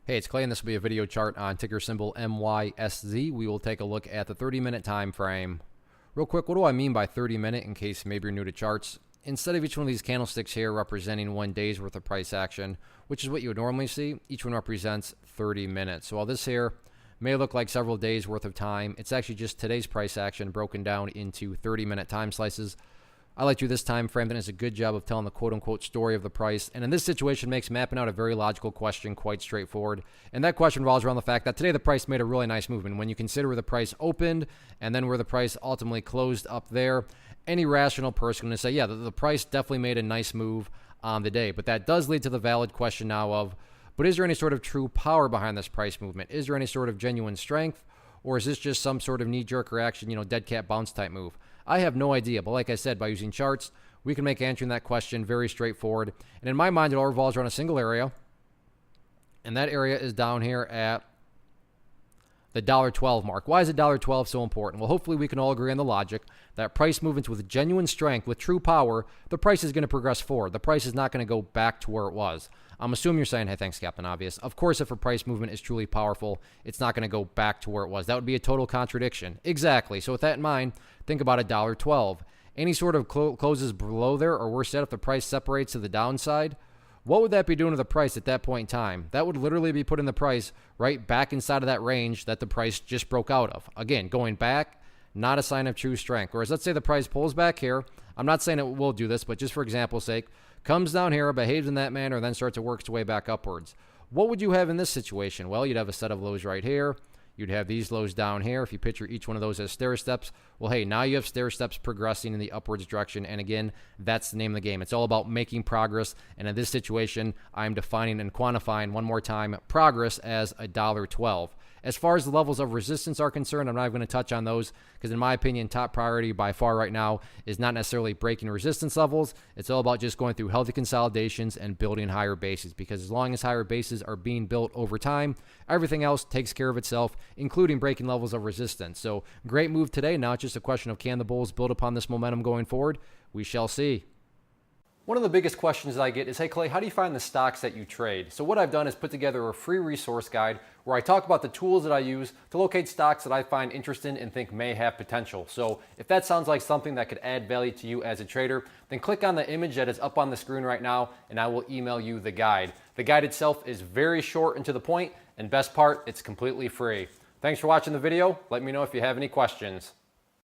Hey, it's Clay, and this will be a video chart on ticker symbol MYSZ. We will take a look at the 30-minute time frame. Real quick, what do I mean by 30-minute in case maybe you're new to charts? Instead of each one of these candlesticks here representing 1 day's worth of price action, which is what you would normally see, each one represents 30 minutes. So while this here may look like several days worth of time, it's actually just today's price action broken down into 30-minute time slices. I like to do this time frame that does a good job of telling the quote-unquote story of the price, and in this situation makes mapping out a very logical question quite straightforward. And that question revolves around the fact that today the price made a really nice movement. When you consider where the price opened and then where the price ultimately closed up there, any rational person is going to say, yeah, the price definitely made a nice move on the day. But that does lead to the valid question now of, but is there any sort of true power behind this price movement? Is there any sort of genuine strength? Or is this just some sort of knee-jerk reaction, dead cat bounce type move? I have no idea, but like I said, by using charts, we can make answering that question very straightforward. And in my mind, it all revolves around a single area, and that area is down here at the $1.12 mark. Why is $1.12 so important? Well, hopefully we can all agree on the logic that price movements with genuine strength, with true power, the price is going to progress forward. The price is not going to go back to where it was. I'm assuming you're saying, hey, thanks, Captain Obvious. Of course, if a price movement is truly powerful, it's not going to go back to where it was. That would be a total contradiction. Exactly. So with that in mind, think about $1.12. Any sort of closes below there, or worse yet, if the price separates to the downside, what would that be doing to the price at that point in time? That would literally be putting the price right back inside of that range that the price just broke out of. Again, going back, not a sign of true strength. Whereas let's say the price pulls back here. I'm not saying it will do this, but just for example's sake, comes down here, behaves in that manner, then starts to work its way back upwards. What would you have in this situation? Well, you'd have a set of lows right here. You'd have these lows down here. If you picture each one of those as stair steps, well, hey, now you have stair steps progressing in the upwards direction. And again, that's the name of the game. It's all about making progress. And in this situation, I'm defining and quantifying one more time progress as $1.12. As far as the levels of resistance are concerned, I'm not going to touch on those because in my opinion, top priority by far right now is not necessarily breaking resistance levels. It's all about just going through healthy consolidations and building higher bases, because as long as higher bases are being built over time, everything else takes care of itself, including breaking levels of resistance. So great move today. Now it's just a question of, can the bulls build upon this momentum going forward? We shall see. One of the biggest questions that I get is, hey Clay, how do you find the stocks that you trade? So what I've done is put together a free resource guide where I talk about the tools that I use to locate stocks that I find interesting and think may have potential. So if that sounds like something that could add value to you as a trader, then click on the image that is up on the screen right now and I will email you the guide. The guide itself is very short and to the point, and best part, it's completely free. Thanks for watching the video. Let me know if you have any questions.